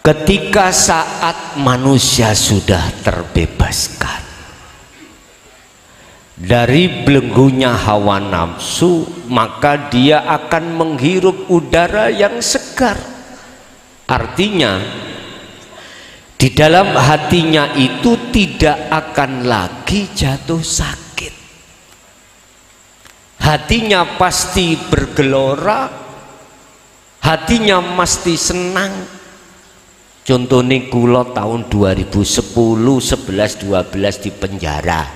ketika saat manusia sudah terbebaskan dari belenggunya hawa nafsu, maka dia akan menghirup udara yang segar. Artinya di dalam hatinya itu tidak akan lagi jatuh sakit. Hatinya pasti bergelora, hatinya pasti senang. Contohnya kula tahun 2010, 11, 12 di penjara.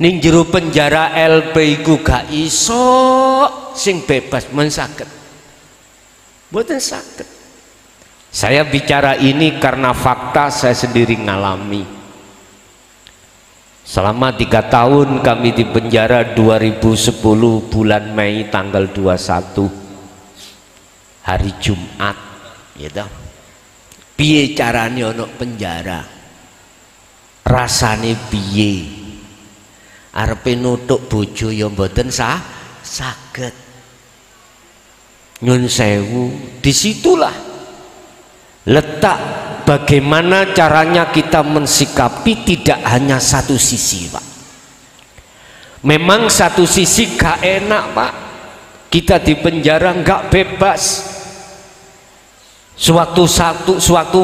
Ning jero penjara LP iku gak iso sing bebas men saged. Mboten saged. Saya bicara ini karena fakta saya sendiri ngalami. Selama 3 tahun kami di penjara, 2010 bulan Mei tanggal 21 hari Jumat, gitu. Piye carane ono penjara? Rasane piye? Arepe nutuk bojo ya mboten saged. Nyun sewu, disitulah letak bagaimana caranya kita mensikapi tidak hanya satu sisi, Pak. Memang satu sisi gak enak, Pak. Kita di penjara gak bebas. Suatu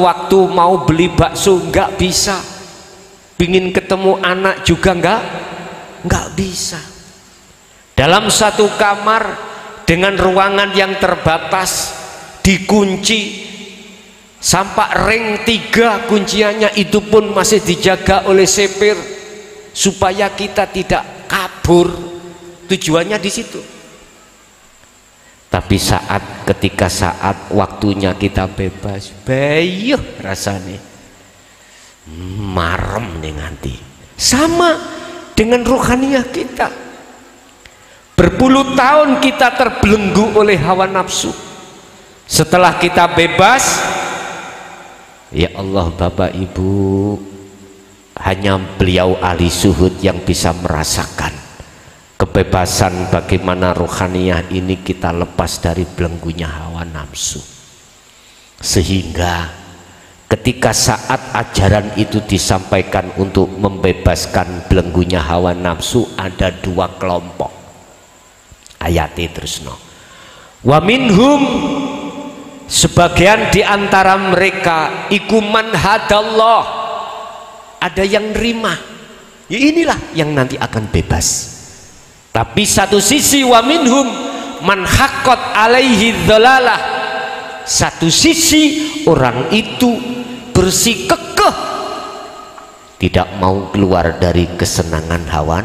waktu mau beli bakso gak bisa. Pingin ketemu anak juga nggak bisa. Dalam satu kamar dengan ruangan yang terbatas, dikunci sampai ring 3 kunciannya, itu pun masih dijaga oleh sipir supaya kita tidak kabur. Tujuannya di situ. Tapi ketika saat waktunya kita bebas, bayuh rasanya marem nih nanti. Sama dengan rohaniah kita. Berpuluh tahun kita terbelenggu oleh hawa nafsu. Setelah kita bebas, ya Allah Bapak Ibu, hanya beliau ahli suhud yang bisa merasakan kebebasan bagaimana rohaniah ini kita lepas dari belenggunya hawa nafsu. Sehingga ketika saat ajaran itu disampaikan untuk membebaskan belenggunya hawa nafsu, ada 2 kelompok. Ayatnya terus no. Wa minhum, sebagian di antara mereka ikuman hadallah, ada yang nerima. Ya inilah yang nanti akan bebas. Tapi satu sisi wa minhum man haqqat alaihi dhalalah, satu sisi orang itu bersikukuh tidak mau keluar dari kesenangan hawa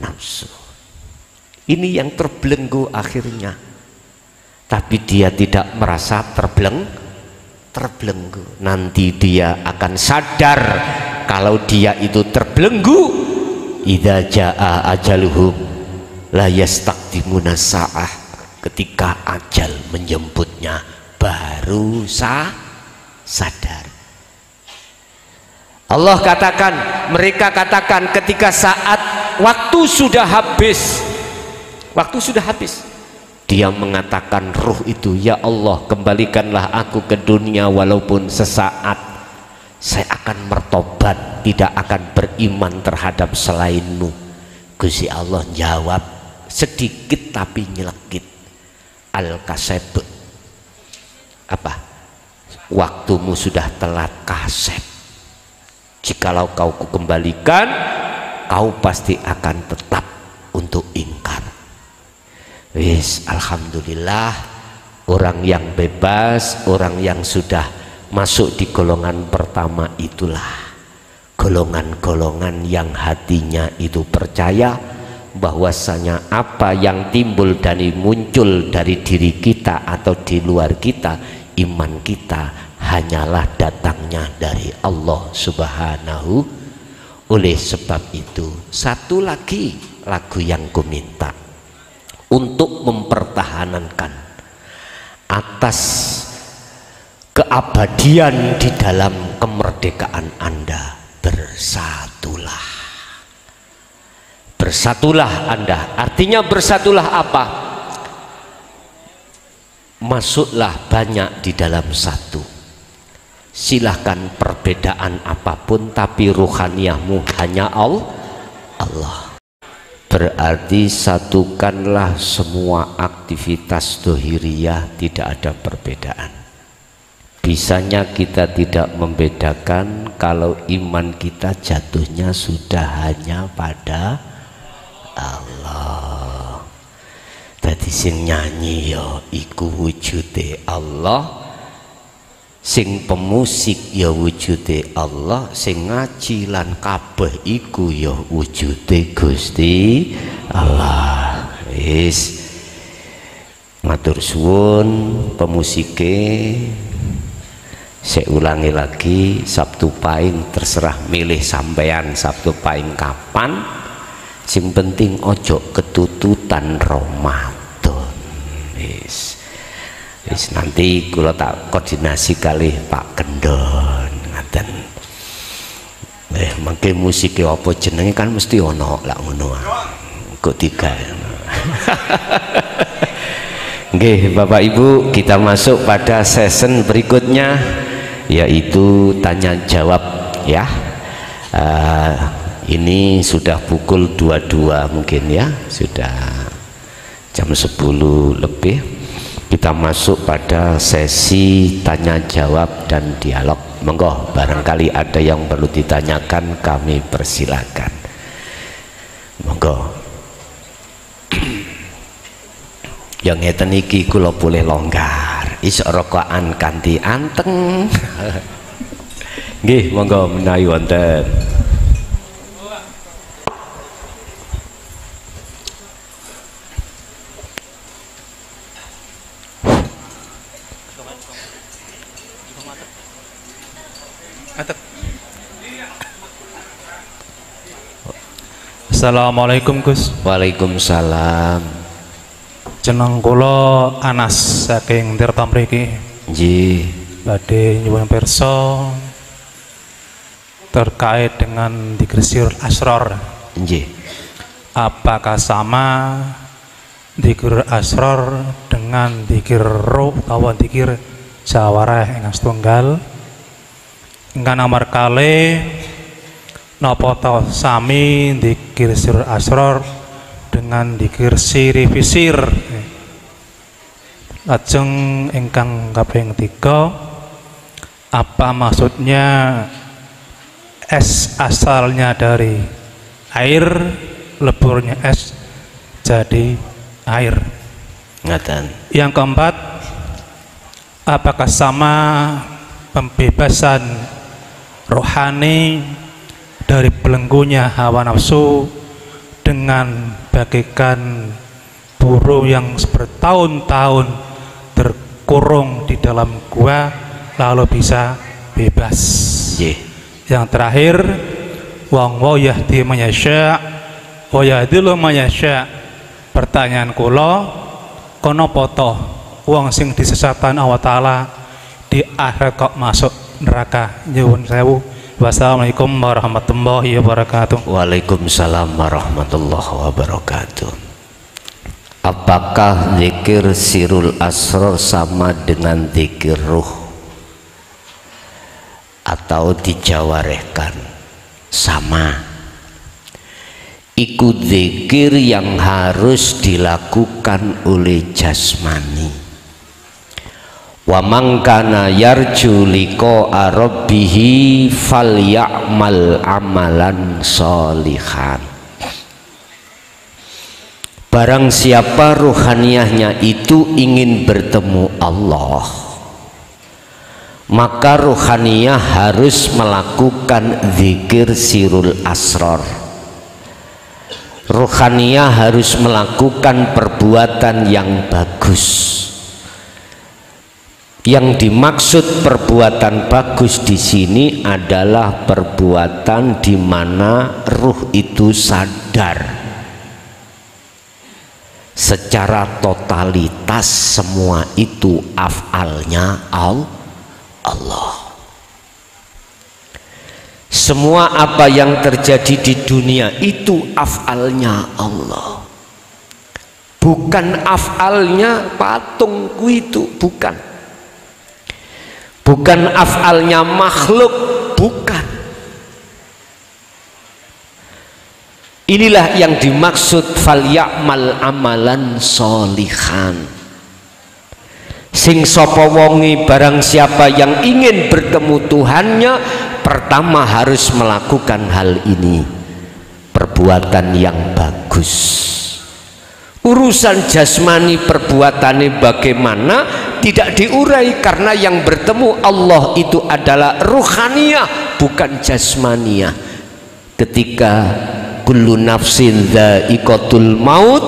nafsu. Ini yang terbelenggu akhirnya, tapi dia tidak merasa terbelenggu. Nanti dia akan sadar kalau dia itu terbelenggu. Idza jaa ajaluhum la yastaqdimuna sa'ah, ketika ajal menjemputnya baru sadar. Allah katakan, mereka katakan ketika saat waktu sudah habis, dia mengatakan ruh itu, ya Allah kembalikanlah aku ke dunia walaupun sesaat, saya akan bertobat, tidak akan beriman terhadap selainmu. Gusti Allah jawab sedikit tapi nyelekit, al-kaseb, apa? Waktumu sudah telat kasep. Jikalau kau kukembalikan, kau pasti akan tetap untuk ingkar. Wis, alhamdulillah, orang yang bebas, orang yang sudah masuk di golongan pertama itulah golongan-golongan yang hatinya itu percaya bahwasanya apa yang timbul dan muncul dari diri kita atau di luar kita, iman kita hanyalah datangnya dari Allah Subhanahu. Oleh sebab itu, satu lagi lagu yang ku minta untuk mempertahankan atas keabadian di dalam kemerdekaan Anda, bersatulah. Bersatulah Anda, artinya bersatulah apa? masuklah banyak di dalam satu. Silahkan perbedaan apapun, tapi ruhaniyahmu hanya Allah. Berarti satukanlah semua aktivitas dohiriyah, tidak ada perbedaan. Bisanya kita tidak membedakan kalau iman kita jatuhnya sudah hanya pada Allah. Tadi sing nyanyi ya iku wujude Allah, sing pemusik ya wujude Allah, sing ngaji lan kabeh iku ya wujude Gusti Allah. Wis matur suwun pemusike, saya ulangi lagi, Sabtu Pahing terserah milih sampean Sabtu Pahing kapan, sing penting ojo ketututan Ramadan. Wis nanti kula tak koordinasi kali Pak Kendon ngaten. Mangke musike apa jenenge kan mesti ono lak ngono. Kok tiga. Nggih, Bapak Ibu, kita masuk pada season berikutnya, yaitu tanya jawab ya. Ini sudah pukul 22 mungkin ya, sudah jam 10 lebih. Kita masuk pada sesi tanya jawab dan dialog. Monggo, barangkali ada yang perlu ditanyakan, kami persilakan. Monggo. Yang ngeten iki kula boleh longgar, isok rokokan kanthi anteng. Nggih, monggo menawi wonten. Assalamualaikum Gus. Waalaikumsalam. Jeneng kula Anas saking Tirta mriki. Nggih. Badhe nyuwun pirsa terkait dengan dzikir sirul asrar. Nggih. Apakah sama dzikir asrar dengan dzikir ruh utawa dzikir jawareh ingkang setunggal? Ingkang nomor kalih, napa ta sami dzikir sirul asrar dengan dzikir sirifisir? Lajeng ingkang kaping 3, apa maksudnya es asalnya dari air, leburnya es jadi air? Ngaten. Yang keempat, apakah sama pembebasan rohani dari belenggunya hawa nafsu dengan bagaikan burung yang bertahun-tahun terkurung di dalam gua lalu bisa bebas? Nggih. Yang terakhir, wa yahdi man yasha wa yahdilu man yasha. Pertanyaan kula, kono poto wong sing disesatan Allah Ta'ala di akhir kok masuk neraka? Nyuwun sewu. Wassalamualaikum warahmatullahi wabarakatuh. Waalaikumsalam warahmatullahi wabarakatuh. Apakah zikir sirul asrar sama dengan zikir ruh atau dijawarehkan? Sama. Ikut zikir yang harus dilakukan oleh jasmani. Wa man kana yarju liqa'a rabbih falyamal amalan sholihan. Barang siapa ruhaniyahnya itu ingin bertemu Allah, maka ruhaniyah harus melakukan zikir sirul asrar. Ruhaniyah harus melakukan perbuatan yang bagus. Yang dimaksud perbuatan bagus di sini adalah perbuatan di mana ruh itu sadar secara totalitas semua itu af'alnya Allah. Semua apa yang terjadi di dunia itu af'alnya Allah. bukan af'alnya patung itu, bukan af'alnya makhluk, bukan. Inilah yang dimaksud falyamal amalan sholihan. Sing sapa wonge barang siapa yang ingin bertemu Tuhannya, pertama harus melakukan hal ini, perbuatan yang bagus. Urusan jasmani perbuatannya bagaimana tidak diurai, karena yang bertemu Allah itu adalah ruhaniyah, bukan jasmaniyah. Ketika kullu nafsin dha'iqatul maut,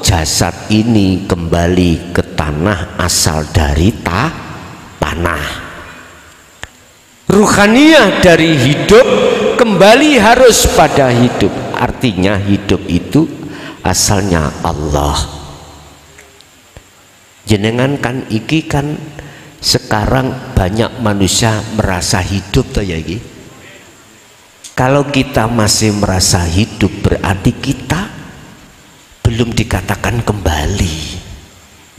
jasad ini kembali ke tanah, asal dari tanah. Ruhaniyah dari hidup kembali harus pada hidup, artinya hidup itu asalnya Allah. Jenengan kan iki kan sekarang banyak manusia merasa hidup toh ya iki. Kalau kita masih merasa hidup berarti kita belum dikatakan kembali,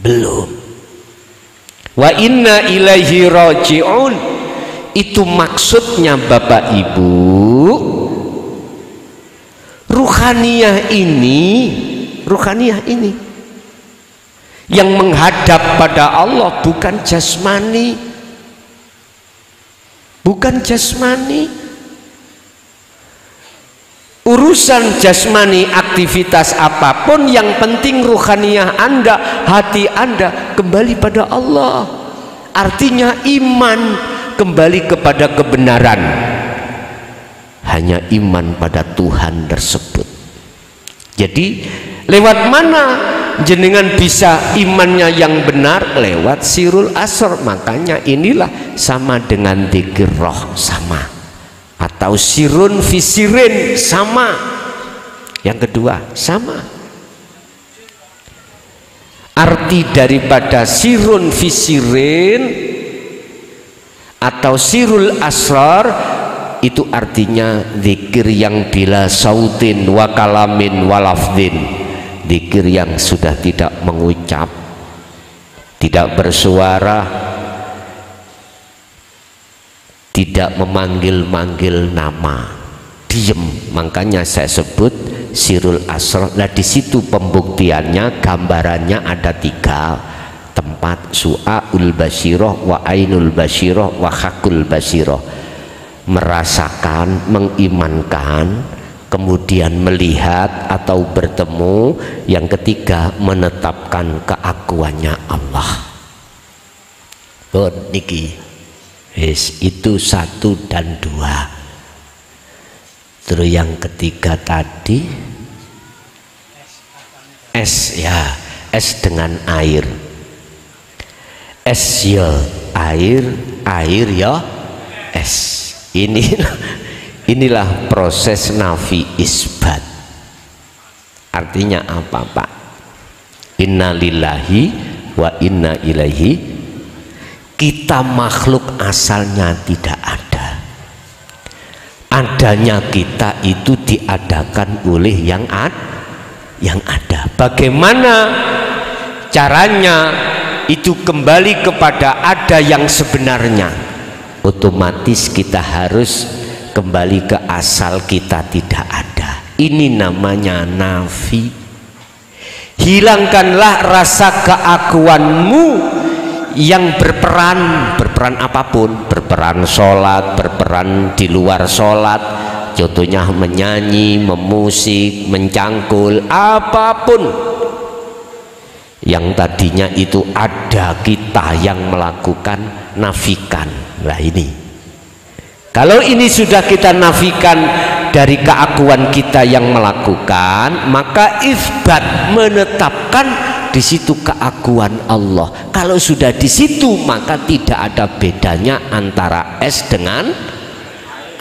belum. Wa inna ilaihi raji'un, itu maksudnya Bapak Ibu. Ruhaniyah ini yang menghadap pada Allah, bukan jasmani, bukan jasmani. Urusan jasmani, aktivitas apapun, yang penting ruhaniyah Anda, hati Anda kembali pada Allah. Artinya iman kembali kepada kebenaran, hanya iman pada Tuhan tersebut. Jadi lewat mana jenengan bisa imannya yang benar? Lewat sirul asr. Makanya inilah sama dengan dzikir roh, sama, atau sirun fisirin, sama. Yang kedua sama. Arti daripada sirun fisirin atau sirul asrar itu artinya zikir yang bila sautin wa kalamin wa lafdin, zikir yang sudah tidak mengucap, tidak bersuara, tidak memanggil-manggil nama, diem. Makanya saya sebut sirul asr. Nah di situ pembuktiannya, gambarannya ada 3 tempat: su'aul basiroh, wa ainul basiroh, wa hakul basiroh. Merasakan, mengimankan, kemudian melihat atau bertemu, yang ketiga menetapkan keakuannya Allah. Bon niki itu 1 dan 2. Terus yang ketiga tadi es, ya, es dengan air. Es ya air, air ya es. Inilah proses nafi isbat. Artinya apa Pak? Inna lillahi wa inna ilaihi. Kita makhluk asalnya tidak ada. Adanya kita itu diadakan oleh yang ada. Bagaimana caranya? Itu kembali kepada ada yang sebenarnya. Otomatis kita harus kembali ke asal kita tidak ada. Ini namanya nafi. Hilangkanlah rasa keakuanmu yang berperan apapun, berperan sholat, berperan di luar sholat, contohnya menyanyi, memusik, mencangkul, apapun yang tadinya itu ada kita yang melakukan, nafikan. Nah ini, kalau ini sudah kita nafikan dari keakuan kita yang melakukan, maka isbat, menetapkan di situ keakuan Allah. Kalau sudah di situ, maka tidak ada bedanya antara es dengan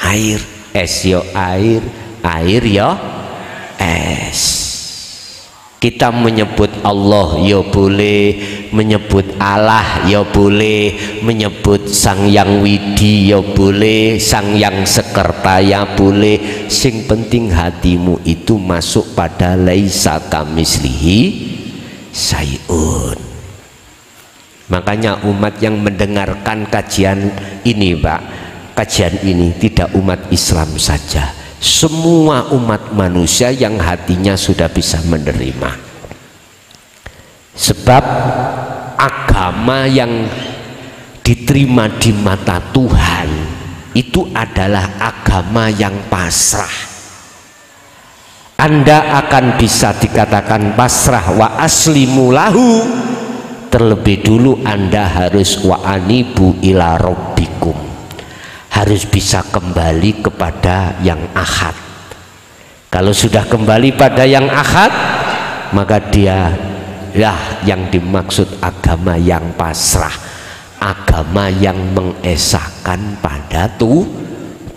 air. Es yo air, air yo es. Kita menyebut Allah ya boleh, menyebut Allah ya boleh, menyebut Sang Yang Widi ya boleh, Sang Yang Sekerta ya boleh. Sing penting hatimu itu masuk pada laisa kamislihi syai'un. Makanya umat yang mendengarkan kajian ini, Pak, kajian ini tidak umat Islam saja, semua umat manusia yang hatinya sudah bisa menerima. Sebab agama yang diterima di mata Tuhan itu adalah agama yang pasrah. Anda akan bisa dikatakan pasrah wa aslimu lahu, terlebih dulu Anda harus wa anibu ila rabbikum, harus bisa kembali kepada yang ahad. Kalau sudah kembali pada yang ahad, maka dia lah yang dimaksud agama yang pasrah, agama yang mengesahkan pada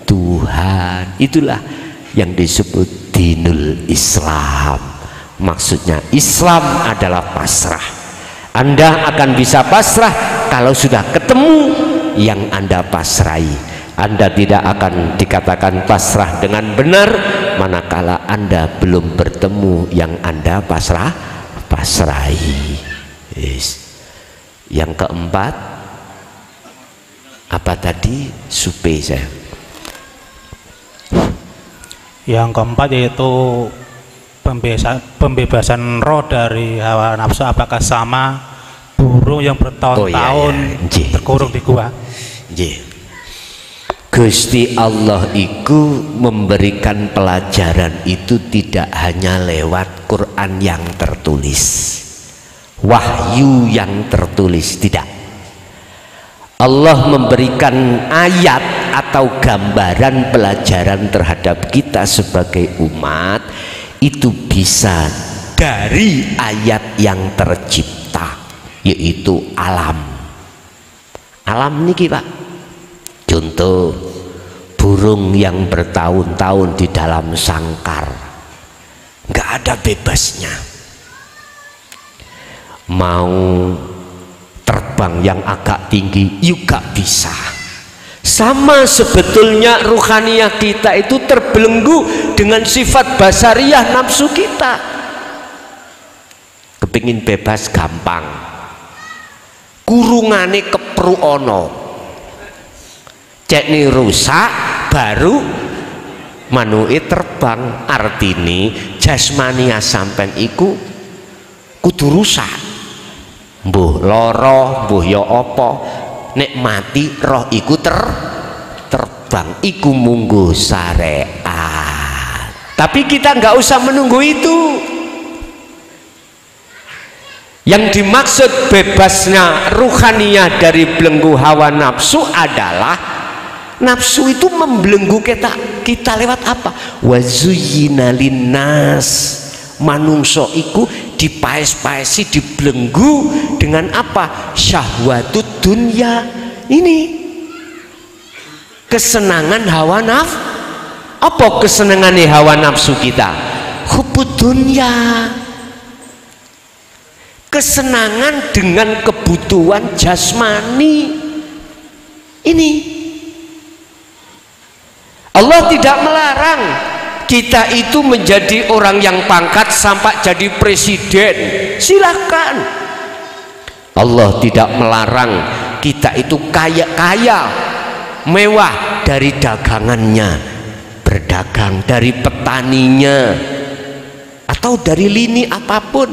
Tuhan. Itulah yang disebut dinul Islam. Maksudnya Islam adalah pasrah. Anda akan bisa pasrah kalau sudah ketemu yang Anda pasrahi. Anda tidak akan dikatakan pasrah dengan benar manakala Anda belum bertemu yang Anda pasrahi. Yes. Yang keempat apa tadi? Supe saya. Yang keempat yaitu pembebasan roh dari hawa nafsu. Apakah sama burung yang bertahun-tahun terkurung di gua? Gusti Allah itu memberikan pelajaran itu tidak hanya lewat Quran yang tertulis, wahyu yang tertulis, tidak. Allah memberikan ayat atau gambaran pelajaran terhadap kita sebagai umat itu bisa dari ayat yang tercipta, yaitu alam. Alam niki, Pak. Contoh, burung yang bertahun-tahun di dalam sangkar, nggak ada bebasnya. Mau terbang yang agak tinggi juga bisa. Sama sebetulnya ruhaniyah kita itu terbelenggu dengan sifat basariyah nafsu kita. Kepingin bebas gampang, kurungane kepru ono, cek nih rusak baru manui terbang. Artini jasmania sampen iku kudu rusak, mbuh loro mbuh ya apa, nek mati roh iku terbang, iku munggu syariat. Tapi kita nggak usah menunggu itu. Yang dimaksud bebasnya ruhaniyah dari belenggu hawa nafsu adalah nafsu itu membelenggu kita lewat apa? Wazuyyina linnas, manungso iku dipaes-paesi, dibelenggu dengan apa? Syahwatud dunya. Ini kesenangan hawa nafsu. Apa kesenangan hawa nafsu kita? Hubbud dunya, kesenangan dengan kebutuhan jasmani. Ini Allah tidak melarang kita itu menjadi orang yang pangkat sampai jadi presiden, silakan. Allah tidak melarang kita itu kaya mewah dari dagangannya, berdagang, dari petaninya, atau dari lini apapun,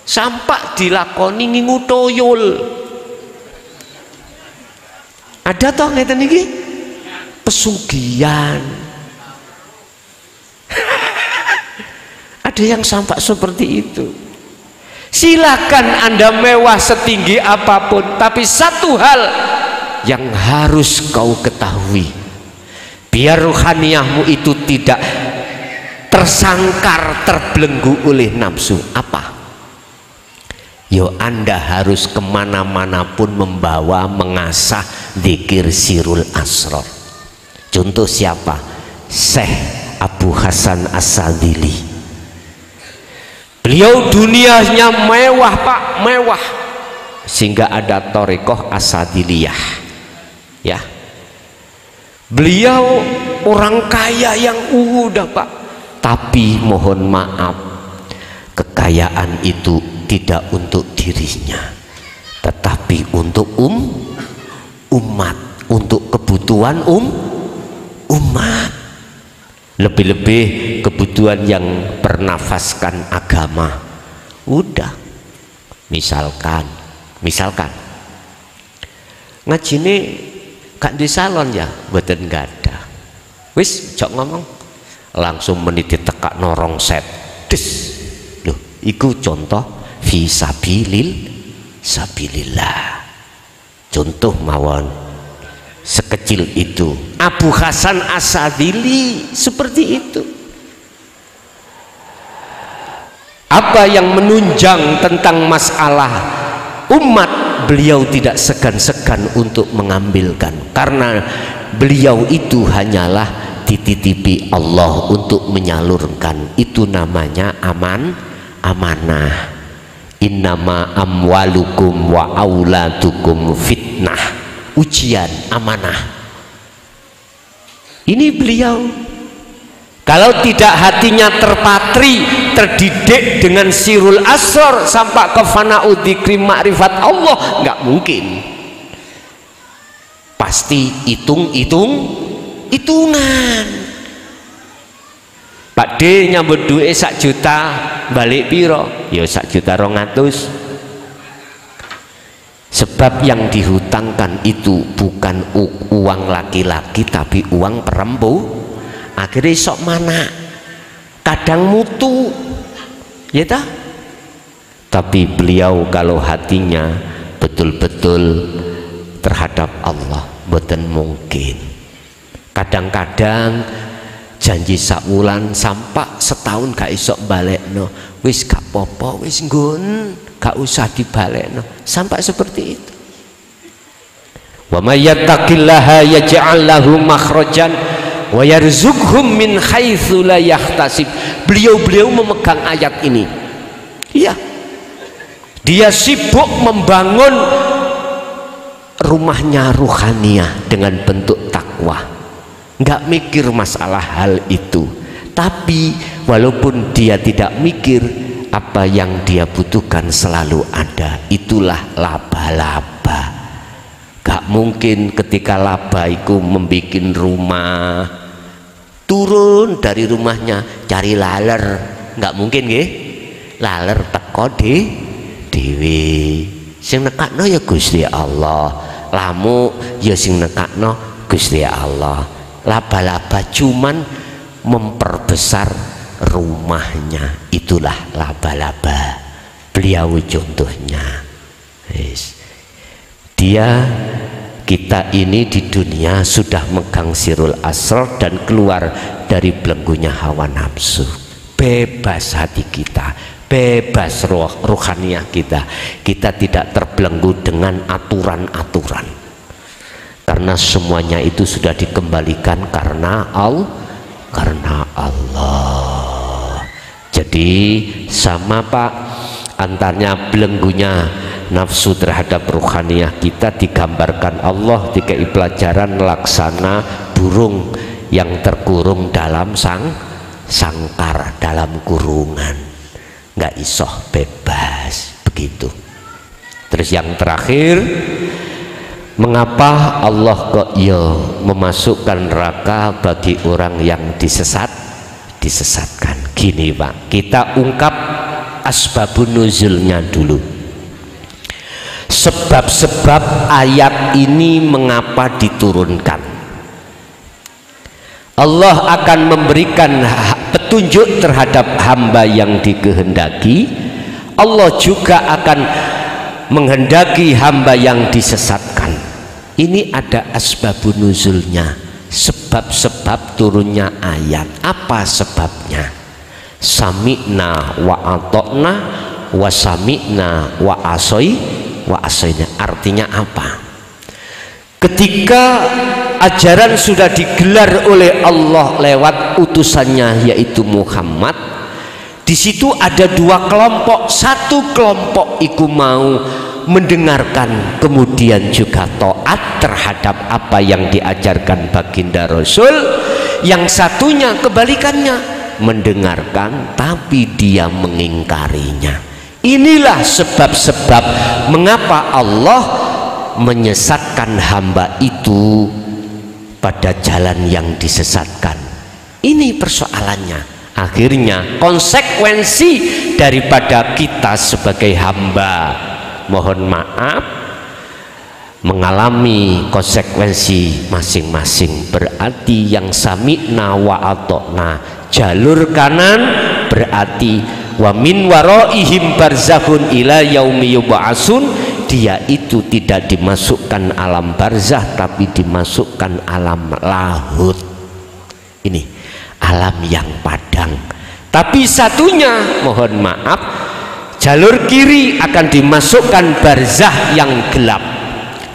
sampai dilakoni ngingu toyol. Ada toh ngeten iki pesugihan. Ada yang sampai seperti itu. Silakan Anda mewah setinggi apapun, tapi satu hal yang harus kau ketahui, biar ruhaniyahmu itu tidak tersangkar, terbelenggu oleh nafsu. Apa? Yo, Anda harus kemana-mana pun membawa, mengasah zikir sirul asrar. Contoh siapa? Syekh Abu Hasan As-Sadzili. Beliau dunianya mewah, Pak, mewah, sehingga ada Thariqah As-Sadziliyah. Ya, beliau orang kaya yang udah, Pak, tapi mohon maaf, kekayaan itu tidak untuk dirinya, tetapi untuk umat, untuk kebutuhan umat. Lebih-lebih kebutuhan yang bernafaskan agama. Udah, misalkan ngaji ini gak di salon ya, mboten gak ada. Wis jok ngomong langsung meniti tekak norong set. Des. Loh, iku contoh fi sabilillah. Contoh mawon sekecil itu. Abu Hasan As-Sadili seperti itu. Apa yang menunjang tentang masalah umat, beliau tidak segan-segan untuk mengambilkan, karena beliau itu hanyalah dititipi Allah untuk menyalurkan. Itu namanya amanah. Innama amwalukum wa auladukum fitnah, ujian, amanah. Ini beliau. Kalau tidak hatinya terpatri, terdidik dengan sirul asrar sampai ke fana'u dzikri ma'rifat Allah, nggak mungkin. Pasti hitungan. Pak D nyambut duit 1 juta, balik piro? Ya 1.200.000. Sebab yang dihutangkan itu bukan uang laki-laki, tapi uang perempuan. Akhirnya sok mana, kadang mutu, ya tak? Tapi beliau kalau hatinya betul-betul terhadap Allah, boten mungkin. Kadang-kadang janji sakulan sampai setahun gak isok balekno, wis gak popo, wis nggon, gak usah dibalekno, sampai seperti itu. Wa may yattaqillaha yaj'al lahu makhrajan wa yarzuqhum min haitsu la yahtasib. Beliau memegang ayat ini. Iya. Dia sibuk membangun rumahnya ruhaniyah dengan bentuk takwa. Enggak mikir masalah hal itu. Tapi walaupun dia tidak mikir, apa yang dia butuhkan selalu ada. Itulah laba-laba. Gak mungkin ketika laba itu membuat rumah, turun dari rumahnya cari laler, nggak mungkin nggih. Laler teko dewi, sing nekakno ya Gusti Allah, lamu ya sing nekakno Gusti Allah. Laba-laba cuman memperbesar rumahnya, itulah laba-laba. Beliau contohnya. Kita ini di dunia sudah megang sirul asrar dan keluar dari belenggunya hawa nafsu. Bebas hati kita, bebas rohaniah kita. Kita tidak terbelenggu dengan aturan-aturan, karena semuanya itu sudah dikembalikan karena Allah. Jadi sama Pak, antaranya belenggunya nafsu terhadap ruhaniyah kita digambarkan Allah dikai pelajaran laksana burung yang terkurung dalam sangkar, dalam kurungan, nggak isoh bebas begitu. Terus yang terakhir, mengapa Allah kok memasukkan neraka bagi orang yang disesatkan? Gini Pak, kita ungkap asbabun nuzulnya dulu. Sebab-sebab ayat ini mengapa diturunkan. Allah akan memberikan petunjuk terhadap hamba yang dikehendaki. Allah juga akan menghendaki hamba yang disesatkan. Ini ada asbabun nuzulnya, sebab-sebab turunnya ayat. Apa sebabnya? Sami'na wa atokna wa sami'na wa asainya. Artinya apa? Ketika ajaran sudah digelar oleh Allah lewat utusannya yaitu Muhammad, di situ ada 2 kelompok. Satu kelompok iku mau mendengarkan, kemudian juga taat terhadap apa yang diajarkan baginda Rasul. Yang satunya kebalikannya, mendengarkan tapi dia mengingkarinya. Inilah sebab-sebab mengapa Allah menyesatkan hamba itu pada jalan yang disesatkan. Ini persoalannya. Akhirnya konsekuensi daripada kita sebagai hamba, mohon maaf, mengalami konsekuensi masing-masing. Berarti yang sami'na wa atokna, jalur kanan berarti wa min waraihim barzakhun ila yaumi yub'atsun, dia itu tidak dimasukkan alam barzah tapi dimasukkan alam lahut. Ini alam yang padang. Tapi satunya, mohon maaf, jalur kiri akan dimasukkan barzah yang gelap.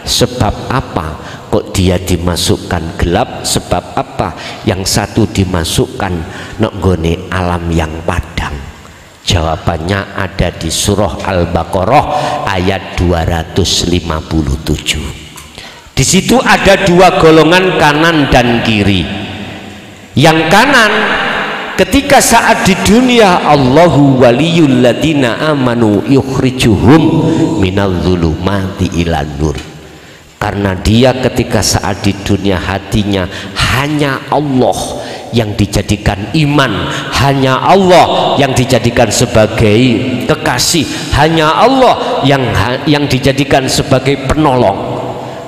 Sebab apa kok dia dimasukkan gelap? Sebab apa yang satu dimasukkan nenggone alam yang padang? Jawabannya ada di surah Al-Baqarah ayat 257. Di situ ada dua golongan, kanan dan kiri. Yang kanan, ketika saat di dunia, Allahu waliyul ladina amanu yukhrijuhum minal zulumati ilan nur. Karena dia ketika saat di dunia hatinya hanya Allah yang dijadikan iman, hanya Allah yang dijadikan sebagai kekasih, hanya Allah yang dijadikan sebagai penolong,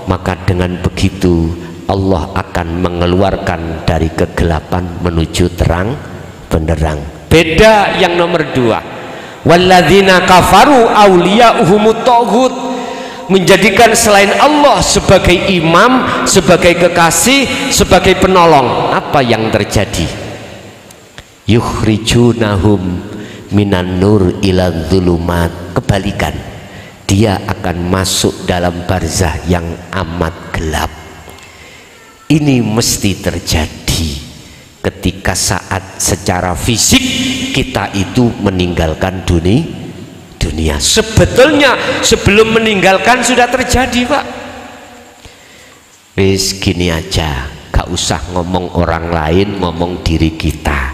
maka dengan begitu Allah akan mengeluarkan dari kegelapan menuju terang benderang. Beda yang nomor dua, walladzina kafaru awliya'uhumut taghut, menjadikan selain Allah sebagai imam, sebagai kekasih, sebagai penolong. Apa yang terjadi? Yukhrijunahum minan nur ila dzulumat. Kebalikan, dia akan masuk dalam barzah yang amat gelap. Ini mesti terjadi ketika saat secara fisik kita itu meninggalkan dunia. Sebetulnya sebelum meninggalkan sudah terjadi, Pak. Wis gini aja, gak usah ngomong orang lain, ngomong diri kita.